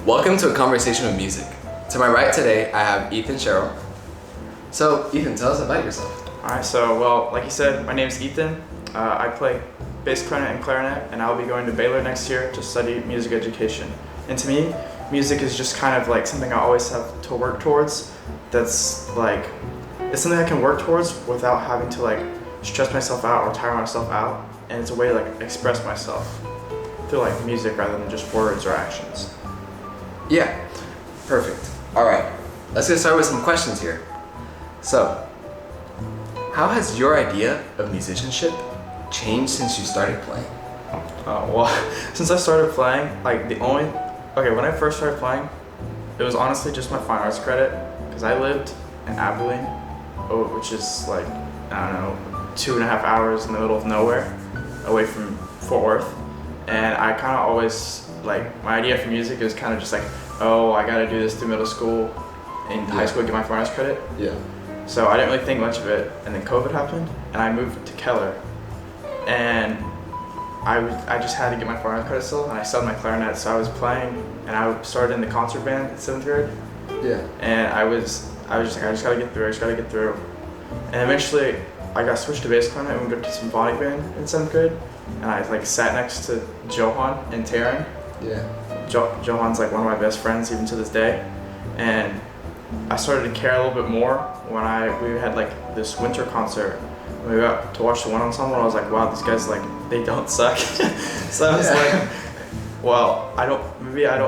Welcome to A Conversation with Music. To my right today, I have Ethan Sherrill. So, Ethan, tell us about yourself. Alright, like you said, my name is Ethan. I play bass clarinet and clarinet, and I'll be going to Baylor next year to study music education. And to me, music is just kind of like something I always have to work towards. That's like, it's something I can work towards without having to like stress myself out or tire myself out. And it's a way to like express myself through like music rather than just words or actions. Yeah, perfect. All right, let's get started with some questions here. So, how has your idea of musicianship changed since you started playing? Since I started playing, when I first started playing, it was honestly just my fine arts credit, because I lived in Abilene, which is like, I don't know, 2.5 hours in the middle of nowhere, away from Fort Worth. And I kind of always, like, my idea for music is kind of just like, oh, I gotta do this through middle school and high school to get my fine arts credit. Yeah. So I didn't really think much of it, and then COVID happened, and I moved to Keller, and I just had to get my fine arts credit still, and I still had my clarinet, so I was playing, and I started in the concert band in 7th grade. Yeah. And I was just like, I just gotta get through. And eventually, I got switched to bass clarinet and we got to symphonic band in 7th grade, and I like sat next to Johan and Taryn. Yeah. Johan's like one of my best friends even to this day, and I started to care a little bit more when we had like this winter concert. We got to watch the one ensemble, and I was like, wow, these guys like they don't suck. So I was like, well, I don't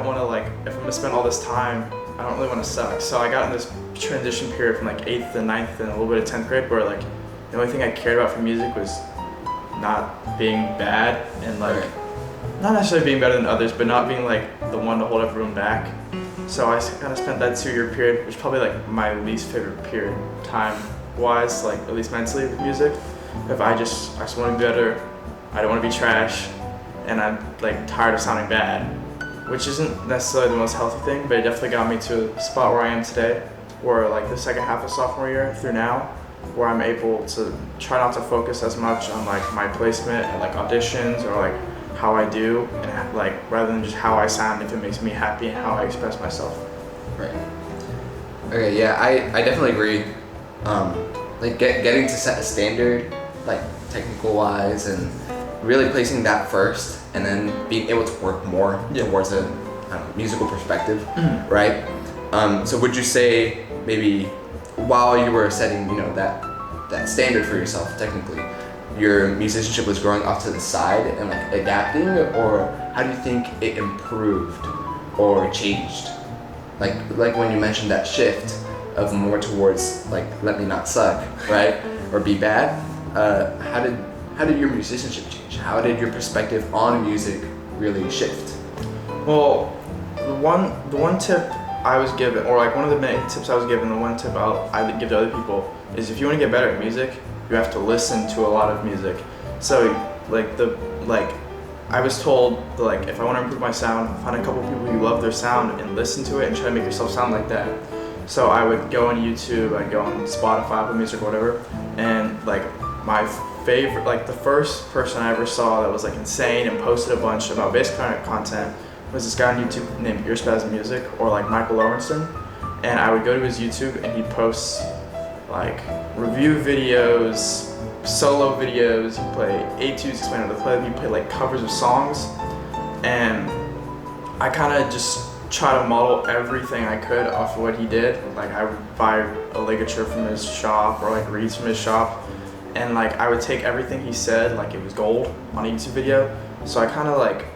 want to like, if I'm gonna spend all this time, I don't really want to suck. So I got in this transition period from like 8th to 9th and a little bit of 10th grade where like the only thing I cared about for music was not being bad and like not necessarily being better than others, but not being like the one to hold everyone back. So I kind of spent that 2-year period, which is probably like my least favorite period time-wise, like at least mentally with music. I just want to be better, I don't want to be trash, and I'm like tired of sounding bad, which isn't necessarily the most healthy thing, but it definitely got me to a spot where I am today, where like the second half of sophomore year through now, where I'm able to try not to focus as much on like my placement at like auditions or like how I do, and like rather than just how I sound, if it makes me happy and how I express myself. Right. Okay, yeah, I definitely agree. Like getting to set a standard, like technical wise, and really placing that first, and then being able to work more towards a musical perspective, right? So would you say maybe while you were setting, that standard for yourself technically, your musicianship was growing off to the side and like adapting, or how do you think it improved or changed? Like when you mentioned that shift of more towards like let me not suck, right, or be bad. How did your musicianship change? How did your perspective on music really shift? Well, the one tip I was given, or like one of the many tips I was given, the one tip I give to other people is if you want to get better at music, you have to listen to a lot of music. So I was told if I want to improve my sound, find a couple people who love their sound and listen to it and try to make yourself sound like that. So I would go on YouTube, I'd go on Spotify, Apple Music, whatever, and like my favorite, like the first person I ever saw that was like insane and posted a bunch about bass clarinet content was this guy on YouTube named Earspasm Music, or like Michael Lowenstein. And I would go to his YouTube and he'd post like review videos, solo videos, he'd play etudes, explain how to play them, he'd play like covers of songs. And I kind of just try to model everything I could off of what he did. Like I would buy a ligature from his shop or like reeds from his shop, and like I would take everything he said like it was gold on a YouTube video. So I kind of like,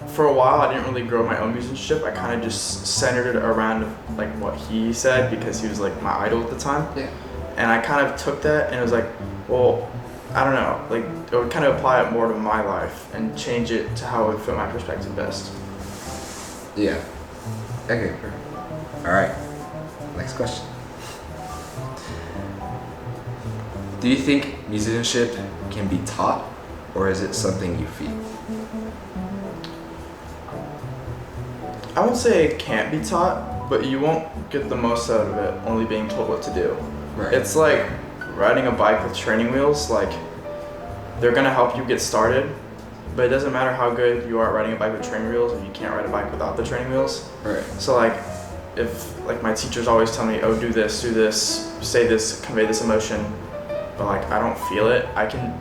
for a while I didn't really grow my own musicianship. I kind of just centered it around like what he said because he was like my idol at the time. Yeah. And I kind of took that and was like, well, I don't know, like I would kind of apply it more to my life and change it to how it would fit my perspective best. Yeah. Okay, perfect. All right, next question. Do you think musicianship can be taught, or is it something you feel? I won't say it can't be taught, but you won't get the most out of it only being told what to do. Right. It's like riding a bike with training wheels. Like they're gonna help you get started, but it doesn't matter how good you are at riding a bike with training wheels if you can't ride a bike without the training wheels. Right. So like, if like my teachers always tell me, oh, do this, say this, convey this emotion, but like I don't feel it, I can,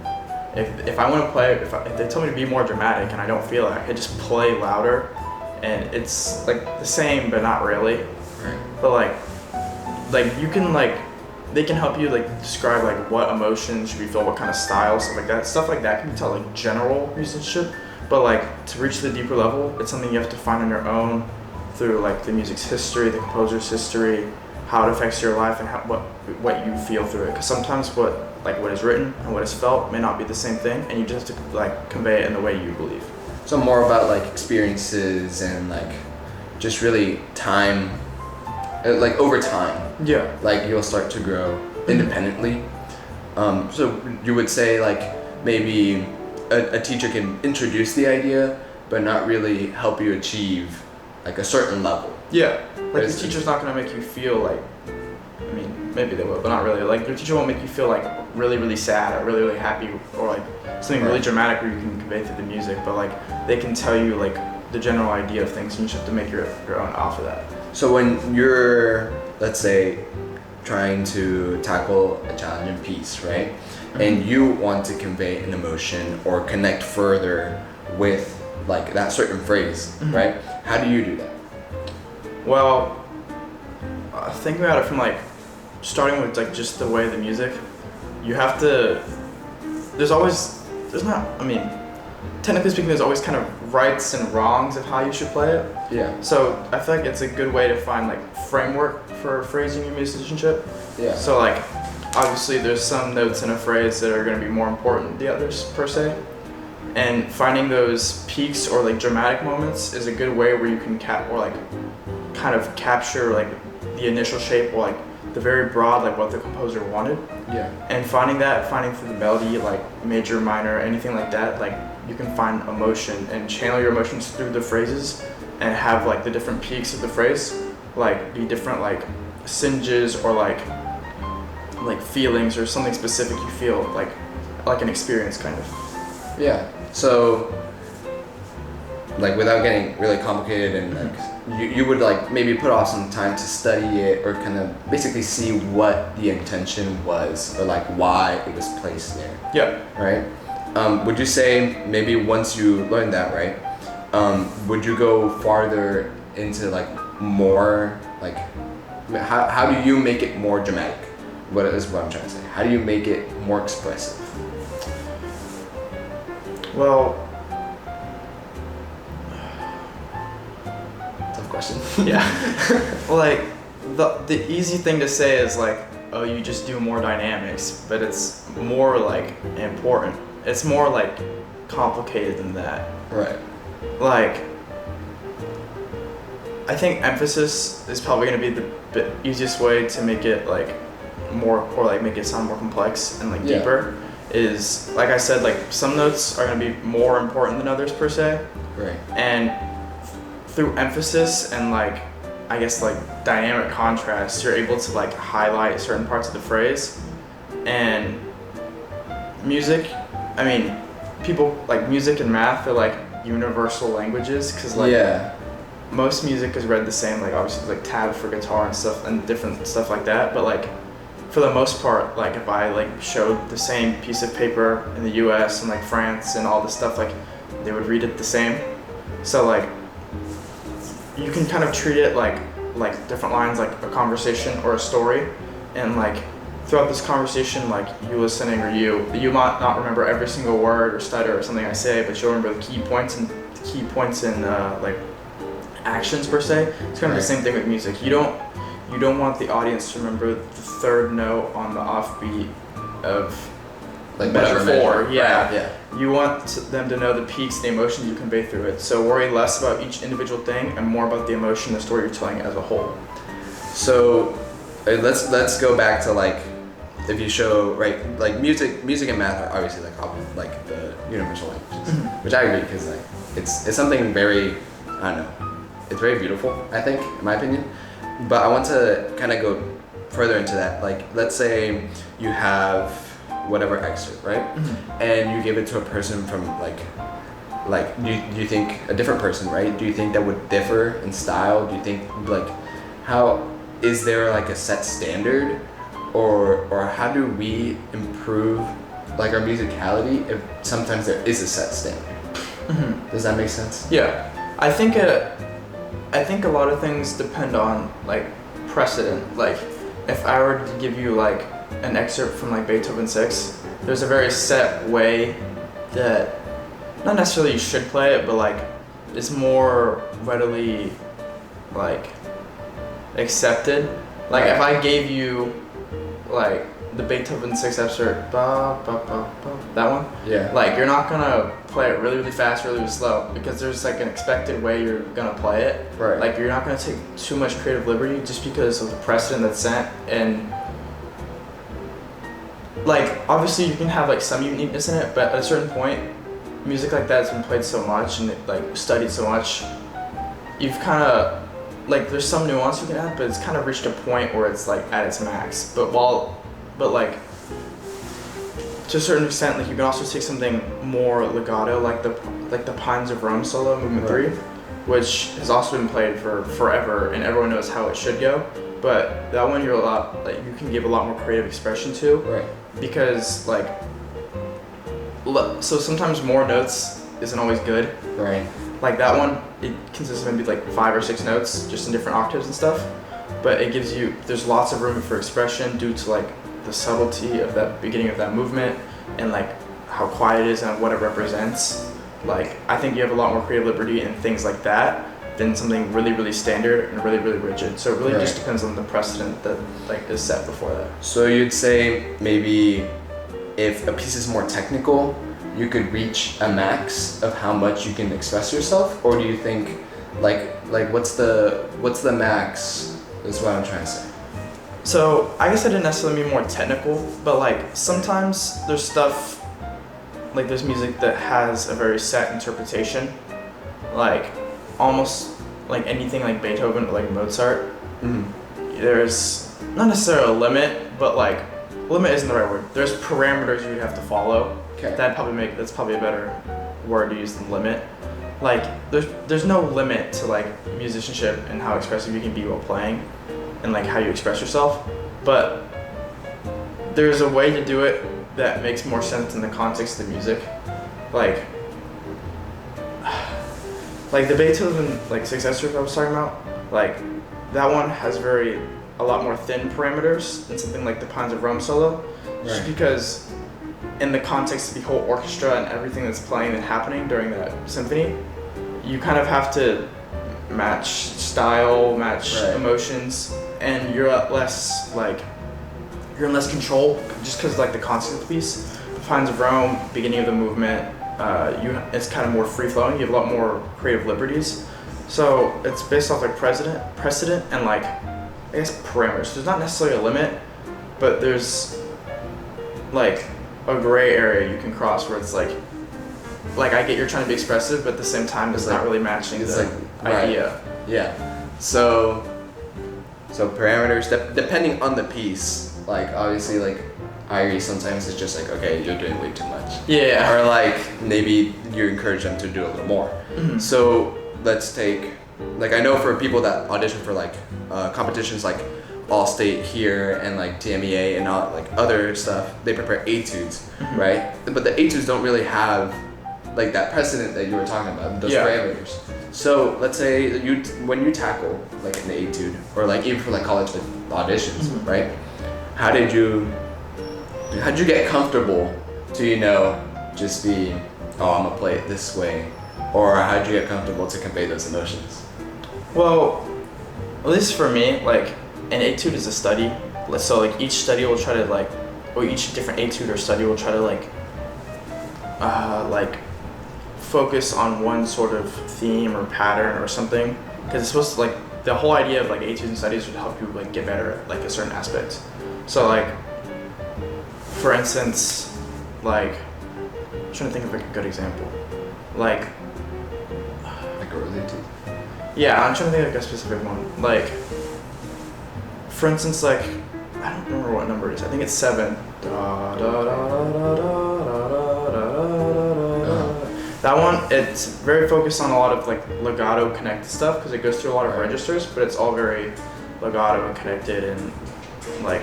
if I want to play, if they tell me to be more dramatic and I don't feel it, I can just play louder, and it's like the same but not really. Right. But like you can like, they can help you like describe like what emotions should be felt, what kind of style, stuff like that. Stuff like that can be taught like general musicianship, but like to reach the deeper level, it's something you have to find on your own through like the music's history, the composer's history, how it affects your life, and what you feel through it. Because sometimes what is written and what is felt may not be the same thing, and you just have to like convey it in the way you believe. So more about like experiences and like just really time, like over time. Yeah. Like you'll start to grow independently. So you would say like maybe a teacher can introduce the idea, but not really help you achieve like a certain level. Yeah. Like the teacher's not gonna make you feel like, I mean, maybe they will, but not really. Like your teacher won't make you feel like really, really sad or really, really happy or like something really dramatic where you can convey through the music, but like they can tell you like the general idea of things, and you just have to make your own off of that. So when you're, let's say, trying to tackle a challenging piece, right? Mm-hmm. And you want to convey an emotion or connect further with like that certain phrase, mm-hmm. right? How do you do that? Well, thinking about it from like starting with like just the way the music, you have to. Technically speaking, there's always kind of rights and wrongs of how you should play it. Yeah. So I feel like it's a good way to find like framework for phrasing your musicianship. Yeah. So like, obviously there's some notes in a phrase that are going to be more important than the others per se. And finding those peaks or like dramatic moments is a good way where you can kind of capture like the initial shape or like the very broad like what the composer wanted. Yeah. And finding through the melody, like major, minor, anything like that, like you can find emotion and channel your emotions through the phrases and have like the different peaks of the phrase like be different like singes or like feelings or something specific you feel like an experience kind of. Yeah. So like without getting really complicated and like you would like maybe put off some time to study it or kind of basically see what the intention was or like why it was placed there. Yeah. Right? Would you say maybe once you learn that, right, would you go farther into like more like how do you make it more dramatic? What I'm trying to say. How do you make it more expressive? Well, tough question. Yeah. Like the easy thing to say is like, oh, you just do more dynamics, but it's more like important. It's more like complicated than that. Right. Like, I think emphasis is probably going to be the easiest way to make it like more, or like make it sound more complex and like deeper. Is like I said, like some notes are going to be more important than others per se. Right. And through emphasis and like, I guess like dynamic contrast, you're able to like highlight certain parts of the phrase. And music, I mean, people like music and math are like universal languages because like most music is read the same, like obviously like tabs for guitar and stuff and different stuff like that, but like for the most part, like if I like showed the same piece of paper in the US and like France and all this stuff, like they would read it the same. So like you can kind of treat it like different lines, like a conversation or a story, and like throughout this conversation, like you listening or you might not remember every single word or stutter or something I say, but you'll remember the key points and like actions per se. It's kind of the same thing with music. You don't want the audience to remember the third note on the offbeat of like measure 4. Yeah. Right. Yeah. You want them to know the peaks, the emotions you convey through it. So worry less about each individual thing and more about the emotion, the story you're telling as a whole. So let's go back to like if you show like music and math are obviously like the universal languages, which I agree because like it's something very, I don't know, it's very beautiful, I think, in my opinion. But I want to kind of go further into that. Like let's say you have whatever excerpt, right? And you give it to a person from like like do you think a different person, right? Do you think that would differ in style? Do you think like how is there like a set standard, or how do we improve like our musicality if sometimes there is a set standard? Mm-hmm. Does that make sense? Yeah, I think a lot of things depend on like precedent. Like if I were to give you like an excerpt from like Beethoven 6, there's a very set way that not necessarily you should play it, but like it's more readily like accepted. Like if I gave you like the Beethoven 6 excerpt, ba, ba, ba, ba, that one, Yeah. like you're not gonna play it really, really fast, really, really slow, because there's like an expected way you're gonna play it. Right. Like you're not gonna take too much creative liberty just because of the precedent that's set. And like obviously you can have like some uniqueness in it, but at a certain point, music like that has been played so much and like studied so much, you've kind of like there's some nuance you can add, but it's kind of reached a point where it's like at its max. But like to a certain extent, like you can also take something more legato, like the Pines of Rome solo movement 3, which has also been played for forever and everyone knows how it should go. But that one you can give a lot more creative expression to, Right. because like so sometimes more notes isn't always good. Right. Like that one, it consists of maybe like 5 or 6 notes, just in different octaves and stuff. But it gives you, there's lots of room for expression due to like the subtlety of that beginning of that movement and like how quiet it is and what it represents. Like I think you have a lot more creative liberty in things like that than something really, really standard and really, really rigid. So it really just depends on the precedent that like is set before that. So you'd say maybe if a piece is more technical, you could reach a max of how much you can express yourself, or do you think like what's the max is what I'm trying to say? So I guess I didn't necessarily mean more technical, but like sometimes there's stuff, like there's music that has a very set interpretation, like almost like anything like Beethoven or like Mozart. Mm-hmm. There's not necessarily a limit, but like limit isn't the right word. There's parameters you would have to follow. Okay. That's probably a better word to use than limit. Like there's no limit to like musicianship and how expressive you can be while playing and like how you express yourself, but there's a way to do it that makes more sense in the context of the music. Like the Beethoven like 6 excerpt I was talking about, like that one has a lot more thin parameters than something like the Pines of Rome solo, just because in the context of the whole orchestra and everything that's playing and happening during that symphony, you kind of have to match style, match emotions, and you're in less control just because like the context of the piece. The Pines of Rome, beginning of the movement, it's kind of more free flowing. You have a lot more creative liberties, so it's based off like precedent and like I guess parameters. There's not necessarily a limit, but there's like a gray area you can cross where it's like I get you're trying to be expressive, but at the same time it's not really matching the idea. Yeah. So parameters depending on the piece. Like obviously like I agree sometimes it's just like okay you're doing way too much. Yeah. Or like maybe you encourage them to do a little more. Mm-hmm. So let's take like I know for people that audition for like competitions like All-State here and like TMEA and all like other stuff, they prepare etudes, mm-hmm. right? But the etudes don't really have like that precedent that you were talking about, those parameters. So let's say when you tackle like an etude or like even for like college auditions, mm-hmm. right? How'd you get comfortable to just be I'm gonna play it this way, or how'd you get comfortable to convey those emotions? Well, at least for me, like an etude is a study. So like each study will try to or each different etude or study will try to focus on one sort of theme or pattern or something, because it's supposed to the whole idea of etudes and studies would help you get better at a certain aspect. So for instance, I'm trying to think of a good example. Like a rose etude? Yeah, I'm trying to think of a specific one. For instance, I don't remember what number it is. I think it's 7. That That one, it's very focused on a lot of like legato connected stuff because it goes through a lot of registers, but it's all very legato and connected and like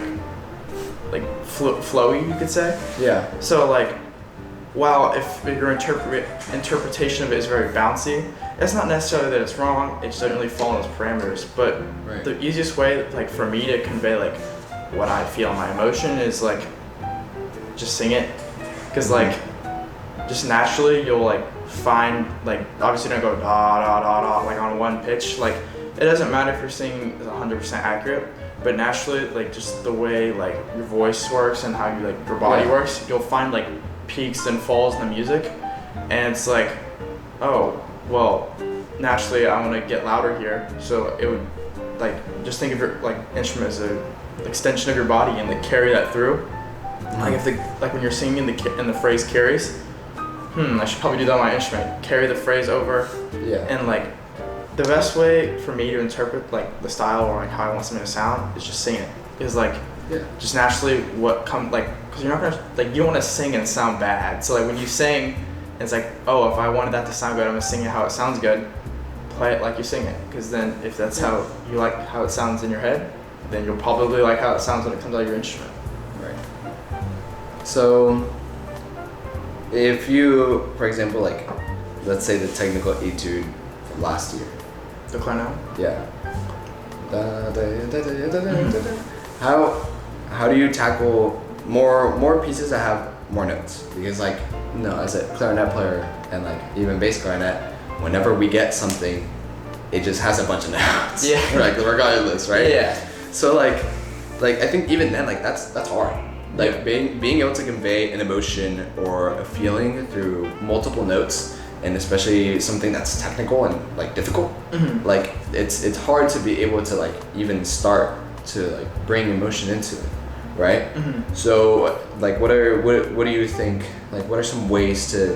flowy, you could say. Yeah. So like, while if your interpretation of it is very bouncy, it's not necessarily that it's wrong. It just doesn't really fall in those parameters. But the easiest way, like for me to convey like what I feel, my emotion, is like just sing it, because like just naturally you'll like find like obviously don't go da da da da like on one pitch. Like it doesn't matter if you're singing 100% accurate, but naturally like just the way like your voice works and how you like your body works, you'll find like peaks and falls in the music, and it's like, oh well, naturally I want to get louder here, so it would like just think of your like instrument as a extension of your body and like carry that through. Like if the like when you're singing and the phrase carries, I should probably do that on my instrument. Carry the phrase over. Yeah. And like the best way for me to interpret like the style or like how I want something to sound is just sing it. Is like just naturally what come like, because you're not gonna like, you don't want to sing and sound bad. So like when you sing, it's like, oh, if I wanted that to sound good, I'm gonna sing it how it sounds good. Play it like you sing it, because then if that's how you like how it sounds in your head, then you'll probably like how it sounds when it comes out of your instrument. Right. So if you, for example, like let's say the technical etude from last year. The clarinet? Yeah. How do you tackle more pieces that have more notes? Because like, as a clarinet player and like even bass clarinet, whenever we get something, it just has a bunch of notes. Yeah. Like regardless, right? Yeah. So like I think even then, like that's hard. Like being able to convey an emotion or a feeling through multiple notes, and especially something that's technical and like difficult. Like it's hard to be able to like even start to like bring emotion into it, right? So like what do you think, like what are some ways to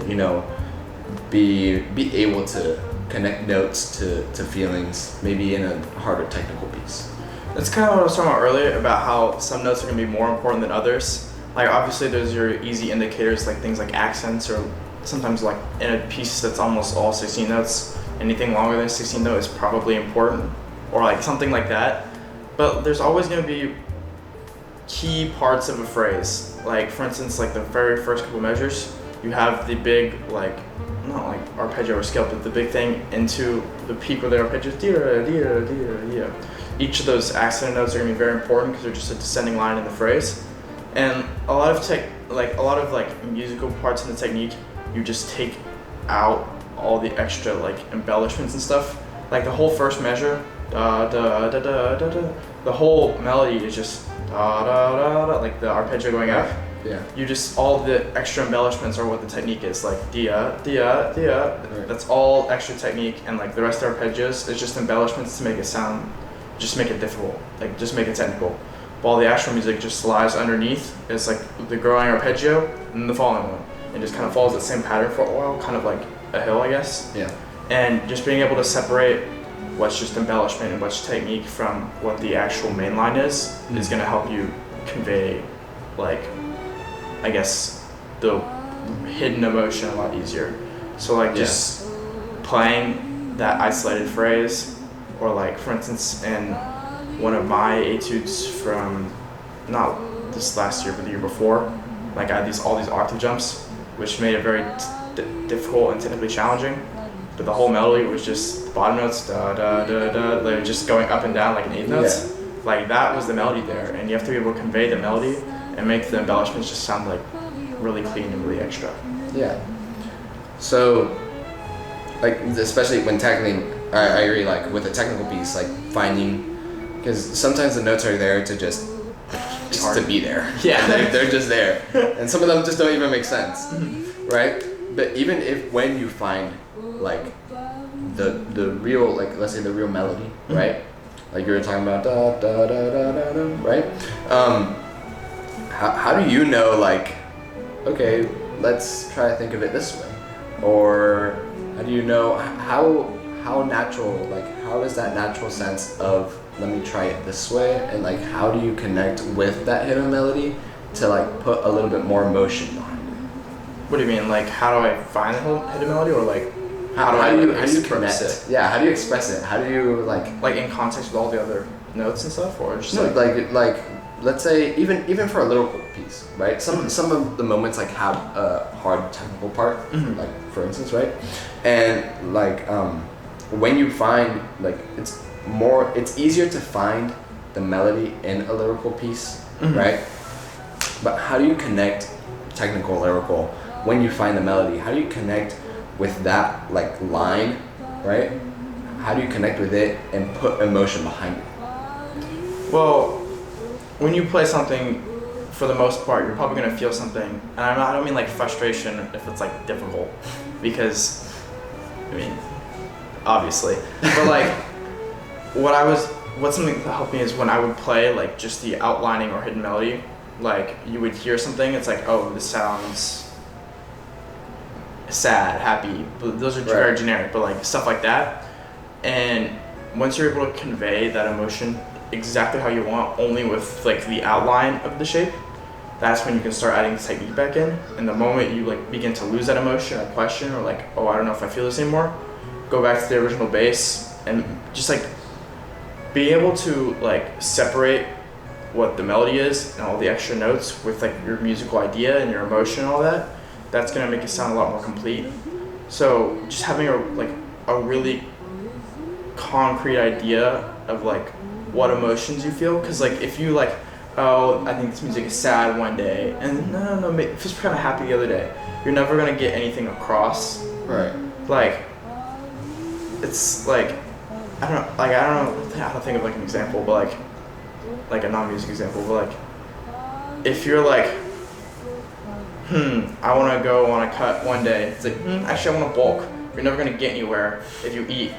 be able to connect notes to feelings, maybe in a harder technical piece? That's kind of what I was talking about earlier, about how some notes are going to be more important than others. Like obviously there's your easy indicators, like things like accents, or sometimes like in a piece that's almost all 16 notes, anything longer than 16 notes is probably important, or like something like that. But there's always going to be key parts of a phrase. Like for instance, like the very first couple measures, you have the big, like, not like arpeggio or scale, but the big thing into the peak where the arpeggio is. Each of those accented notes are going to be very important because they're just a descending line in the phrase. And a lot of musical parts in the technique, you just take out all the extra like embellishments and stuff. Like the whole first measure, da da da da da da. The whole melody is just da da da da, like the arpeggio going up. Yeah. You just, all the extra embellishments are what the technique is, like dia dia dia. Right. That's all extra technique, and like the rest of the arpeggios is just embellishments to make it sound, just make it difficult, like just make it technical. While the actual music just lies underneath. It's like the growing arpeggio and the falling one. It just kind of follows the same pattern for a while, kind of like a hill, I guess. Yeah. And just being able to separate what's just embellishment and what's technique from what the actual main line is going to help you convey, like, I guess, the hidden emotion a lot easier. So like just playing that isolated phrase, or like for instance in one of my etudes from, not this last year but the year before, like I had all these octave jumps, which made it very difficult and technically challenging. But the whole melody was just bottom notes, da da da da, they're just going up and down like an eighth notes. Like that was the melody there, and you have to be able to convey the melody and make the embellishments just sound like really clean and really extra. Yeah. So, like especially when tackling, I agree. Like with a technical piece, like finding, because sometimes the notes are there to just to be there. Yeah, they're just there, and some of them just don't even make sense, right? But even if when you find like the real, like let's say the real melody, right? Like you were talking about da da da da da da, right? How do you know, like, okay, let's try to think of it this way, or how do you know how natural, like how is that natural sense of let me try it this way, and like how do you connect with that hidden melody to like put a little bit more emotion behind it? What do you mean? Like, how do I find the hidden melody, or like How do you connect? it? Yeah, how do you express it? How do you like in context with all the other notes and stuff, or just no, like let's say even for a lyrical piece, right? Some of the moments like have a hard technical part, like for instance, right? And like when you find like it's easier to find the melody in a lyrical piece, right? But how do you connect technical lyrical when you find the melody? How do you connect with that like line, right? How do you connect with it and put emotion behind it? Well, when you play something, for the most part, you're probably gonna feel something, and I don't mean like frustration if it's like difficult, because, I mean, obviously, but like, what something that helped me is when I would play like just the outlining or hidden melody, like you would hear something, it's like, oh, this sounds sad, happy, but those are very generic, but like stuff like that, and once you're able to convey that emotion exactly how you want, only with like the outline of the shape, that's when you can start adding technique back in. And the moment you like begin to lose that emotion or question, or like, oh, I don't know if I feel this anymore, go back to the original bass and just like being able to like separate what the melody is and all the extra notes with like your musical idea and your emotion and all that, that's gonna make it sound a lot more complete. So just having a really concrete idea of like what emotions you feel, because like if you like, oh, I think this music is sad one day, and no, it feels kind of happy the other day, you're never gonna get anything across. Right. Like, it's like, I don't think of like an example, but like a non-music example, but like if you're like, I want to go on a cut one day, it's like, actually I want to bulk. You're never gonna get anywhere if you eat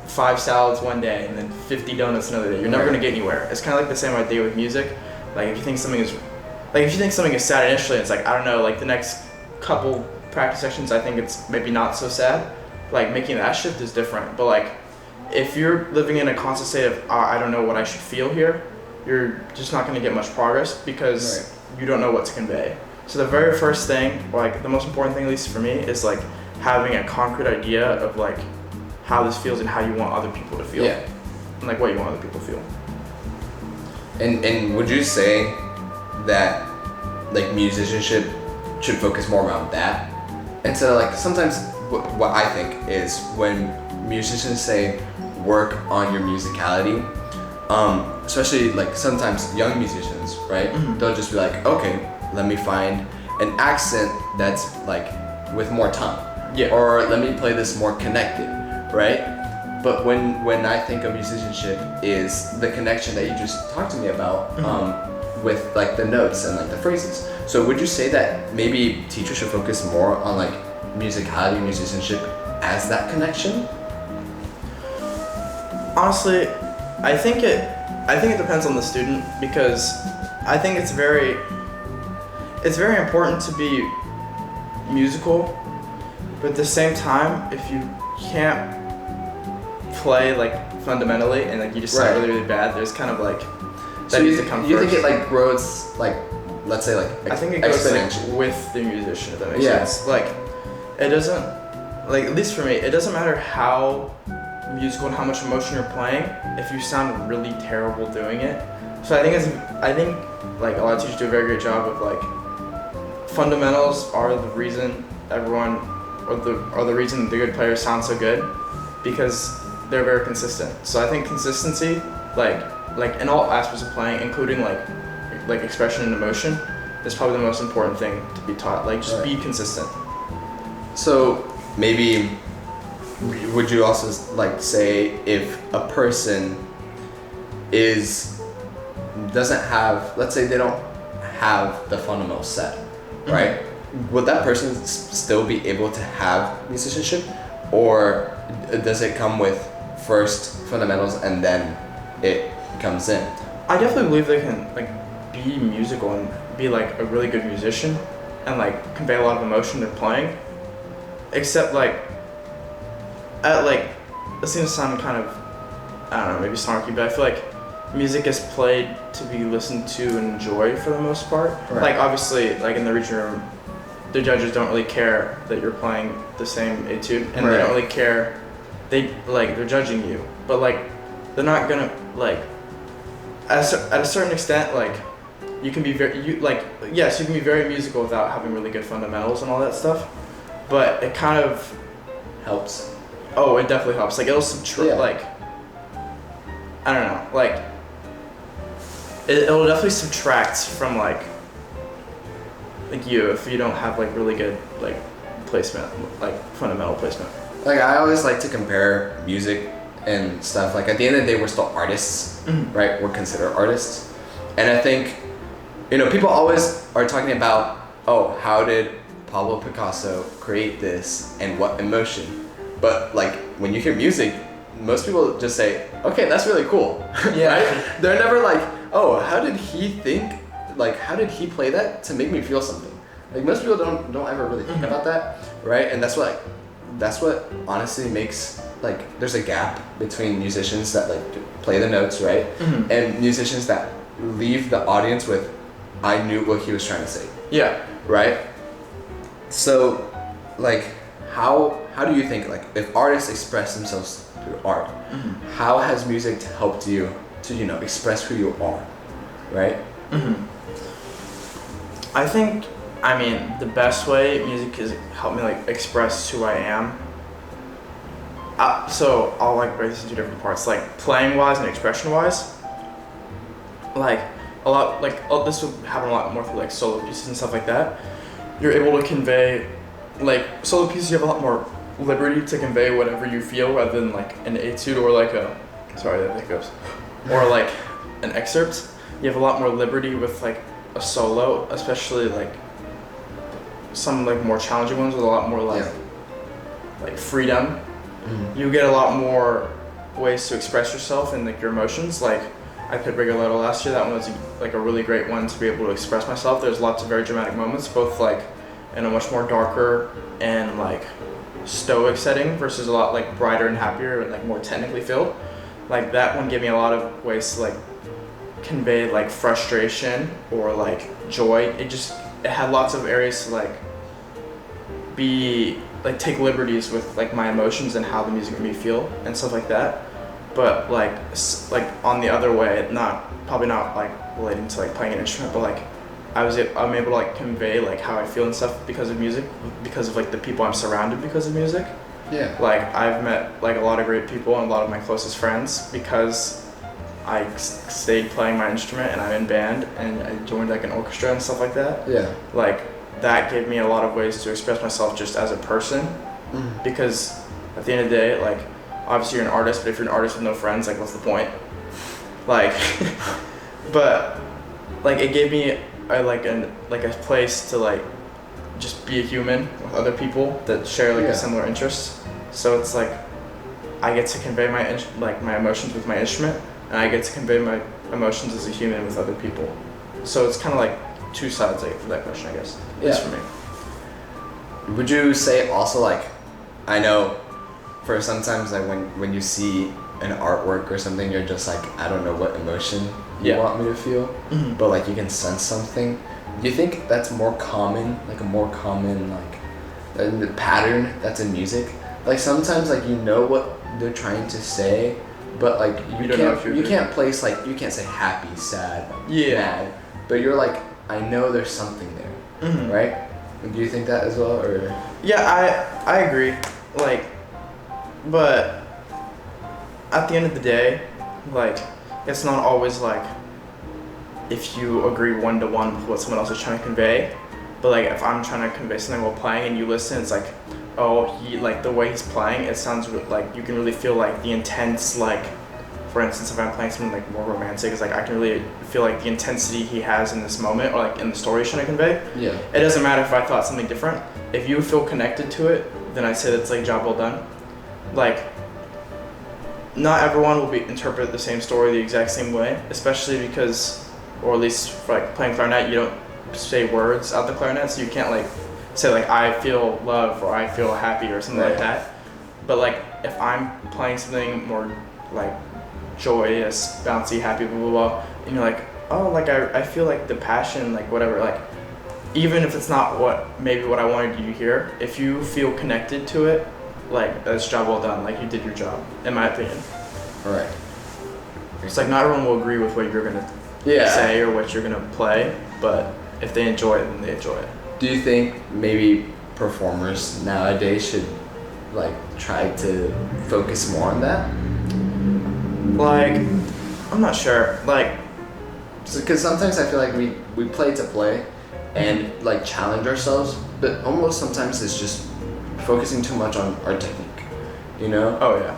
5 salads one day and then 50 donuts another day. You're never gonna get anywhere. It's kind of like the same idea with music. Like if you think something is sad initially, it's like, I don't know, like the next couple practice sessions, I think it's maybe not so sad. Like making that shift is different. But like if you're living in a constant state of I don't know what I should feel here, you're just not gonna get much progress because you don't know what to convey. So the very first thing, like the most important thing, at least for me, is like having a concrete idea of like how this feels and how you want other people to feel. Yeah. And like what you want other people to feel. And would you say that like musicianship should focus more around that? And so like sometimes what I think is when musicians say work on your musicality, especially like sometimes young musicians, right? They'll just be like, okay, let me find an accent that's like with more tone. Yeah. Or let me play this more connected, right? But when I think of musicianship is the connection that you just talked to me about with like the notes and like the phrases. So would you say that maybe teachers should focus more on like musicality, musicianship as that connection? Honestly, I think it depends on the student, because I think it's very important to be musical, but at the same time, if you can't play like fundamentally and like you just sound really, really bad, there's kind of like that needs to come first. You think it like grows like, let's say like I think it goes like with the musician, if that makes sense. Like it doesn't, like at least for me, it doesn't matter how musical and how much emotion you're playing if you sound really terrible doing it. So I think like a lot of teachers do a very great job of like fundamentals are the reason everyone are the reason the good players sound so good, because they're very consistent. So I think consistency, like in all aspects of playing, including like expression and emotion, is probably the most important thing to be taught. Like just be consistent. So maybe would you also like say if a person doesn't have, let's say they don't have the fundamentals set, right? Would that person still be able to have musicianship, or does it come with first fundamentals and then it comes in? I definitely believe they can like be musical and be like a really good musician and like convey a lot of emotion they're playing. Except like it seems to sound kind of, I don't know, maybe snarky, but I feel like music is played to be listened to and enjoyed for the most part. Like obviously like in the reading room, the judges don't really care that you're playing the same etude, and Right. they don't really care. They're judging you, but like they're not gonna like at a certain extent like you can be yes, you can be very musical without having really good fundamentals and all that stuff, but it kind of Helps. oh, it definitely helps. Like it'll subtract Yeah. like I don't know, like it'll definitely subtract from like you if you don't have like really good like placement, like fundamental placement. Like I always like to compare music and stuff. Like at the end of the day, we're still artists, right? We're considered artists, and I think, you know, people always are talking about, oh, how did Pablo Picasso create this and what emotion? But like when you hear music, most people just say, okay, that's really cool. Yeah. Right? They're never like, oh, how did he think? Like, how did he play that to make me feel something? Like most people don't ever really think about that, right? And that's what honestly makes like there's a gap between musicians that like play the notes, right, and musicians that leave the audience with, I knew what he was trying to say. Yeah. Right. So, like, how do you think, like, if artists express themselves through art, how has music helped you to, you know, express who you are, right? I think, I mean, the best way music has helped me like express who I am. So I'll like break this into different parts, like playing wise and expression wise. Like a lot, like this would happen a lot more through like solo pieces and stuff like that. You're able to convey, like solo pieces, you have a lot more liberty to convey whatever you feel rather than like an etude or like or like an excerpt. You have a lot more liberty with like a solo, especially like some like more challenging ones with a lot more like freedom. You get a lot more ways to express yourself and like your emotions. Like I played Rigoletto last year. That one was like a really great one to be able to express myself. There's lots of very dramatic moments, both like in a much more darker and like stoic setting versus a lot like brighter and happier and like more technically filled. Like that one gave me a lot of ways to like convey like frustration or like joy. It had lots of areas to like be like take liberties with like my emotions and how the music made me feel and stuff like that. But like on the other way, probably not like relating to like playing an instrument, but like I'm able to like convey like how I feel and stuff because of music, because of like the people I'm surrounded because of music. Yeah. Like I've met like a lot of great people and a lot of my closest friends because I stayed playing my instrument and I'm in band and I joined like an orchestra and stuff like that. Yeah. Like that gave me a lot of ways to express myself just as a person, because at the end of the day, like obviously you're an artist, but if you're an artist with no friends, like what's the point? Like, but like it gave me a place to like just be a human with other people that share like a similar interest. So it's like I get to convey my emotions with my instrument, and I get to convey my emotions as a human with other people. So it's kind of like two sides for that question, I guess. At least for me. Would you say also like, I know for sometimes like when you see an artwork or something, you're just like, I don't know what emotion you want me to feel, but like you can sense something. Do you think that's more common, like a more common like the pattern that's in music? Like sometimes like you know what they're trying to say, but like you can't place like, you can't say happy, sad, mad, but you're like, I know there's something there, right? Do you think that as well, or? Yeah, I agree. Like, but at the end of the day, like, it's not always like if you agree one-to-one with what someone else is trying to convey. But like, if I'm trying to convey something while playing and you listen, it's like, oh, he like the way he's playing, it sounds like you can really feel like the intense, like, for instance, if I'm playing something like more romantic, it's like I can really feel like the intensity he has in this moment or like in the story he's trying to convey. Yeah. It doesn't matter if I thought something different. If you feel connected to it, then I say that's like job well done. Like, not everyone will interpret the same story the exact same way, especially because, or at least for like playing clarinet, you don't say words out the clarinet, so you can't like say like I feel love or I feel happy or something like that. But like if I'm playing something more like joyous, bouncy, happy, blah blah blah, and you're like, oh, like I feel like the passion, like whatever, like even if it's not what I wanted you to hear, if you feel connected to it, like that's job well done. Like you did your job, in my opinion. All right. It's like not everyone will agree with what you're gonna say or what you're gonna play, but if they enjoy it, then they enjoy it. Do you think maybe performers nowadays should like try to focus more on that? Like, I'm not sure. Like, Because sometimes I feel like we play to play and like challenge ourselves, but almost sometimes it's just focusing too much on our technique, you know? oh yeah.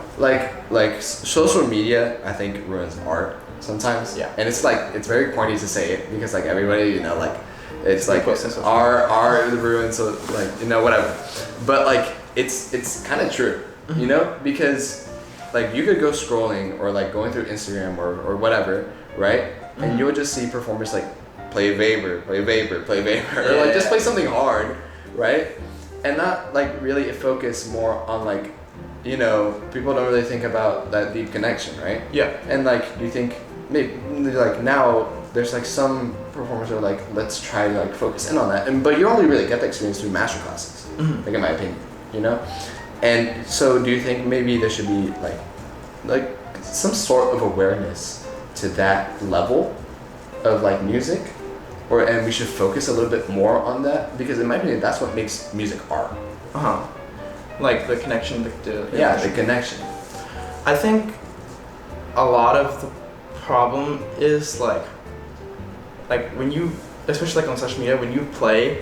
Like social media, I think ruins art sometimes. Yeah. And it's like, it's very corny to say it because like everybody, you know, like it's like Ecosystem. our ruins, so like, you know, whatever. But like it's kind of true, you know, because like you could go scrolling or like going through Instagram or whatever, right? And you'll just see performers like play Weber, or like just play something hard, right? And not like really focus more on like, you know, people don't really think about that deep connection, right? Yeah. And like you think maybe like now there's like some performers are like, let's try to like focus in on that, and but you only really get the experience through master classes, like in my opinion, you know. And so do you think maybe there should be like some sort of awareness to that level of like music, and we should focus a little bit more on that, because in my opinion that's what makes music art. Like the connection, the connection. I think a lot of the problem is like when you, especially like on social media, when you play,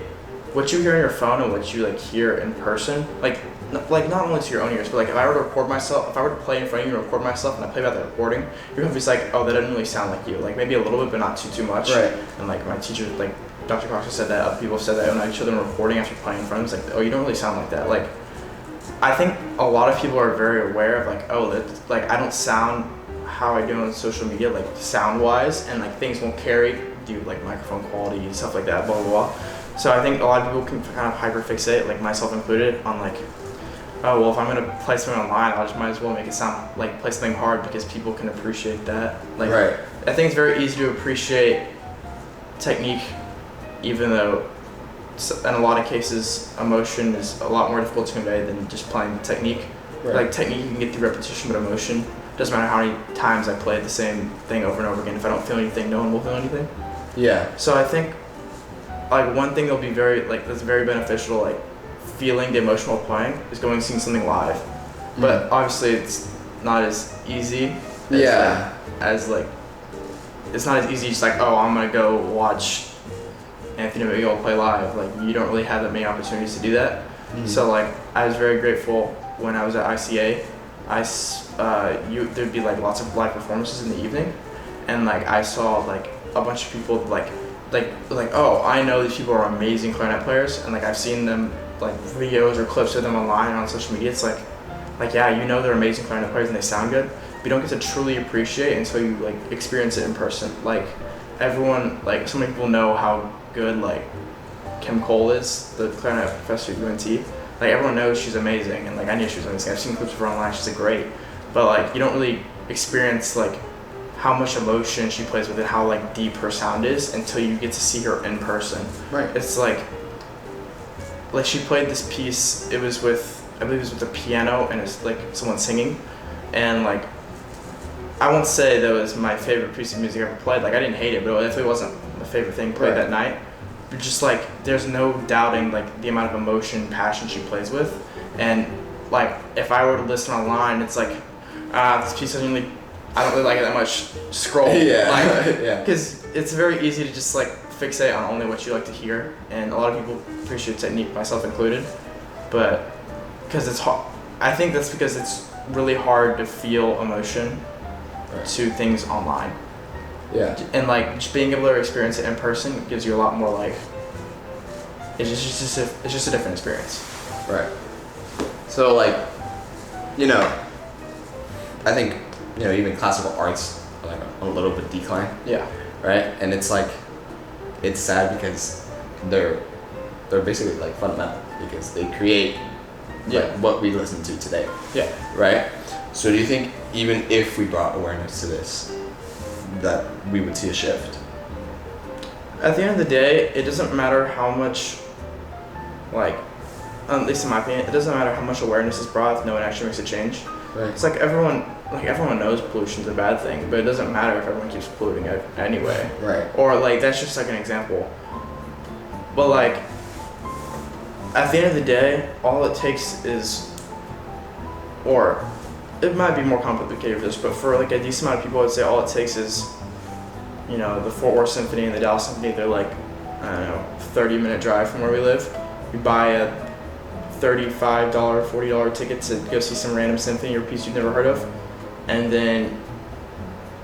what you hear on your phone and what you like hear in person, like not only to your own ears, but like if I were to record myself, if I were to play in front of you and record myself and I play back the recording, you're gonna be like, oh, that doesn't really sound like you. Like maybe a little bit, but not too much. Right. And like my teacher, like Dr. Cox said that, other people have said that when I show them recording after playing in front of them, it's like, oh, you don't really sound like that. Like I think a lot of people are very aware of like, oh, that like I don't sound how I do on social media, like sound wise, and like things won't carry due to like microphone quality and stuff like that, blah blah blah. So I think a lot of people can kind of hyperfixate, like myself included, on like, oh well, if I'm gonna play something online, I just might as well make it sound like play something hard because people can appreciate that. Like, right. I think it's very easy to appreciate technique, even though in a lot of cases emotion is a lot more difficult to convey than just playing technique. Right. Like technique, you can get through repetition, but emotion doesn't matter how many times I play the same thing over and over again. If I don't feel anything, no one will feel anything. Yeah. So I think like one thing that'll be that's very beneficial, like feeling the emotional playing, is going and seeing something live. But obviously it's not as easy as it's not as easy just like, oh, I'm gonna go watch Anthony McGill play live. Like you don't really have that many opportunities to do that. So like I was very grateful when I was at ICA. There'd be like lots of live performances in the evening, and like I saw like a bunch of people like oh, I know these people are amazing clarinet players, and like I've seen them like videos or clips of them online and on social media. It's like yeah, you know they're amazing clarinet players and they sound good, but you don't get to truly appreciate until you like experience it in person. Like everyone, like so many people know how good like Kim Cole is, the clarinet professor at UNT. Like everyone knows she's amazing, and like I knew she was amazing. I've seen clips of her online. She's great, but like you don't really experience like how much emotion she plays with it, how like deep her sound is, until you get to see her in person. Right. It's like she played this piece. It was I believe it was with the piano and it's like someone singing, and like I won't say that was my favorite piece of music I ever played. Like I didn't hate it, but it definitely wasn't my favorite thing played that night. But just like there's no doubting like the amount of emotion, passion she plays with, and like if I were to listen online, it's like this piece doesn't really, I don't really like it that much. Scroll, because it's very easy to just like fixate on only what you like to hear, and a lot of people appreciate technique, myself included, but because it's hard, I think that's because it's really hard to feel emotion to things online. Yeah. And like just being able to experience it in person gives you a lot more like it's just a different experience. Right. So like, you know, I think, you know, even classical arts are like a little bit decline. Yeah. Right? And it's like, it's sad because they're basically like fundamental, because they create like what we listen to today. Yeah. Right? So do you think even if we brought awareness to this, that we would see a shift? At the end of the day, it doesn't matter how much, like, at least in my opinion, it doesn't matter how much awareness is brought if no one actually makes a change. Right. It's like everyone knows pollution's a bad thing, but it doesn't matter if everyone keeps polluting it anyway. Right. Or like that's just like an example. But like at the end of the day, all it takes is, or it might be more complicated for this, but for like a decent amount of people, I'd say all it takes is, you know, the Fort Worth Symphony and the Dallas Symphony. They're like, I don't know, 30-minute drive from where we live. You buy a $35, $40 ticket to go see some random symphony or piece you've never heard of, and then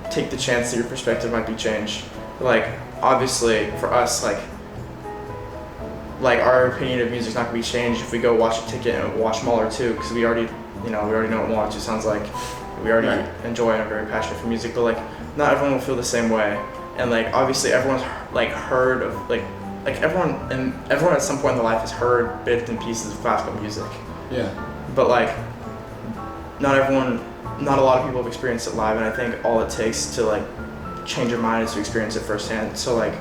take the chance that your perspective might be changed. Like, obviously, for us, like our opinion of music's not gonna be changed if we go watch a ticket and watch Mahler 2, because we already know what Mahler 2 sounds like. We already enjoy and are very passionate for music, but like, not everyone will feel the same way. And like, obviously, everyone's like heard of everyone at some point in their life has heard bits and pieces of classical music. Yeah. But like, not a lot of people have experienced it live, and I think all it takes to like change your mind is to experience it firsthand. So like,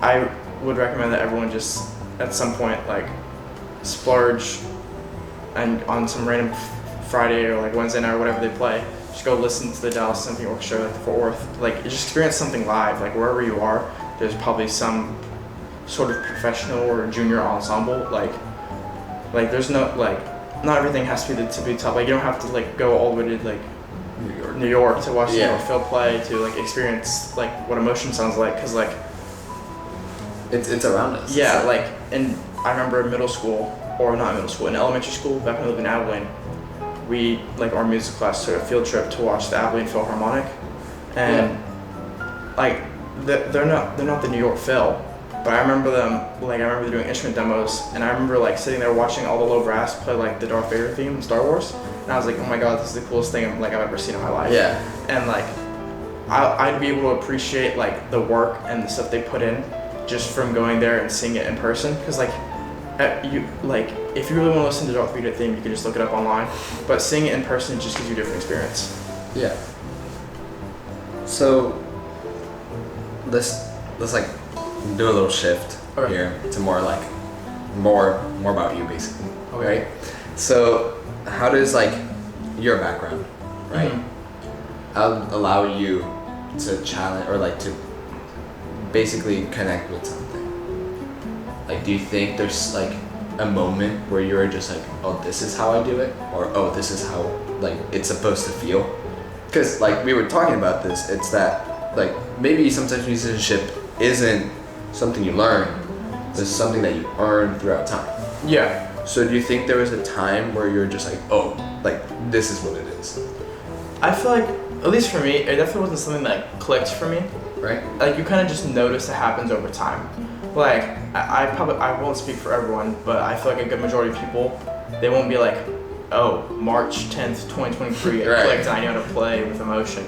I would recommend that everyone just at some point like splurge and on some random Friday or like Wednesday night or whatever they play, just go listen to the Dallas Symphony Orchestra, like the Fort Worth, like just experience something live. Like wherever you are, there's probably some sort of professional or junior ensemble. Like there's no like, not everything has to be top. Like you don't have to like go all the way to like New York to watch Phil play to like experience like what emotion sounds like, because like it's around us. Yeah, like, and I remember in elementary school back when I lived in Abilene, we like our music class took a field trip to watch the Abilene Philharmonic, and like they're not the New York Phil, but I remember them doing instrument demos, and I remember like sitting there watching all the low brass play like the Darth Vader theme in Star Wars, and I was like, oh my god, this is the coolest thing I've ever seen in my life. Yeah. And like I'd be able to appreciate like the work and the stuff they put in just from going there and seeing it in person, because like if you really want to listen to the Darth Vader theme, you can just look it up online, but seeing it in person just gives you a different experience. Yeah. So let's like do a little shift here to more about you basically. Okay. Right? So how does like your background, right, allow you to challenge or like to basically connect with something? Like, do you think there's like a moment where you're just like, oh, this is how I do it, or oh, this is how like it's supposed to feel? Because like we were talking about this, it's that like maybe sometimes musicianship isn't something you learn, it's something that you earn throughout time. Yeah. So do you think there was a time where you're just like, oh, like this is what it is? I feel like, at least for me, it definitely wasn't something that clicked for me. Right. Like you kind of just notice it happens over time. Like I won't speak for everyone, but I feel like a good majority of people, they won't be like, oh, March 10th, 2023, it clicked and I know how to play with emotion.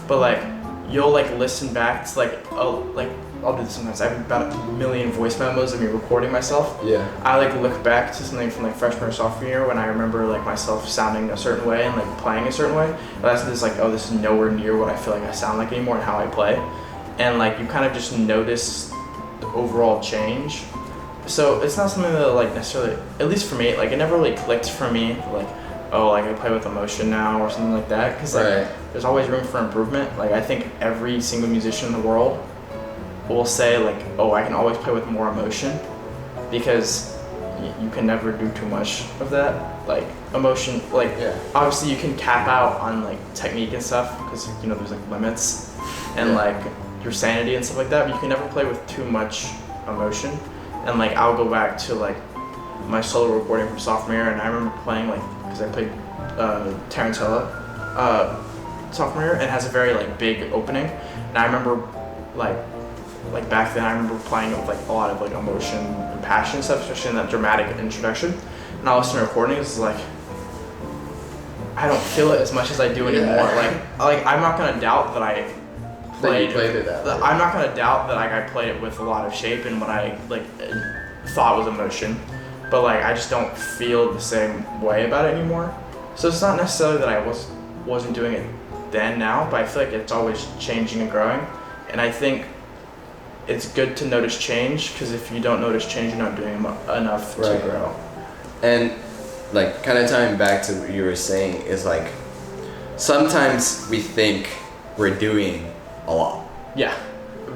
But like, you'll like listen back to like, oh, like I'll do this sometimes. I have about 1 million voice memos of me recording myself. Yeah. I like look back to something from like freshman or sophomore year when I remember like myself sounding a certain way and like playing a certain way. And that's just like, oh, this is nowhere near what I feel like I sound like anymore and how I play. And like you kind of just notice the overall change. So it's not something that like necessarily, at least for me, like it never really clicked for me, like, oh, like I play with emotion now or something like that, because like there's always room for improvement. Like I think every single musician in the world will say like, oh, I can always play with more emotion, because you can never do too much of that. Like emotion, like obviously you can cap out on like technique and stuff, because you know there's like limits and like your sanity and stuff like that, but you can never play with too much emotion. And like I'll go back to like my solo recording from sophomore year, and I remember playing like, because I played Tarantella sophomore year, and it has a very like big opening, and I remember like back then I remember playing it with like a lot of like emotion and passion and stuff, especially in that dramatic introduction. And I listen to recordings, it's like I don't feel it as much as I do anymore. Like I'm not gonna doubt that I played it that way. I'm not gonna doubt that like I played it with a lot of shape and what I like thought was emotion, but like I just don't feel the same way about it anymore. So it's not necessarily that I wasn't doing it then now, but I feel like it's always changing and growing. And I think it's good to notice change, because if you don't notice change, you're not doing enough to Right. grow. And like kind of tying back to what you were saying is like sometimes we think we're doing a lot, Yeah.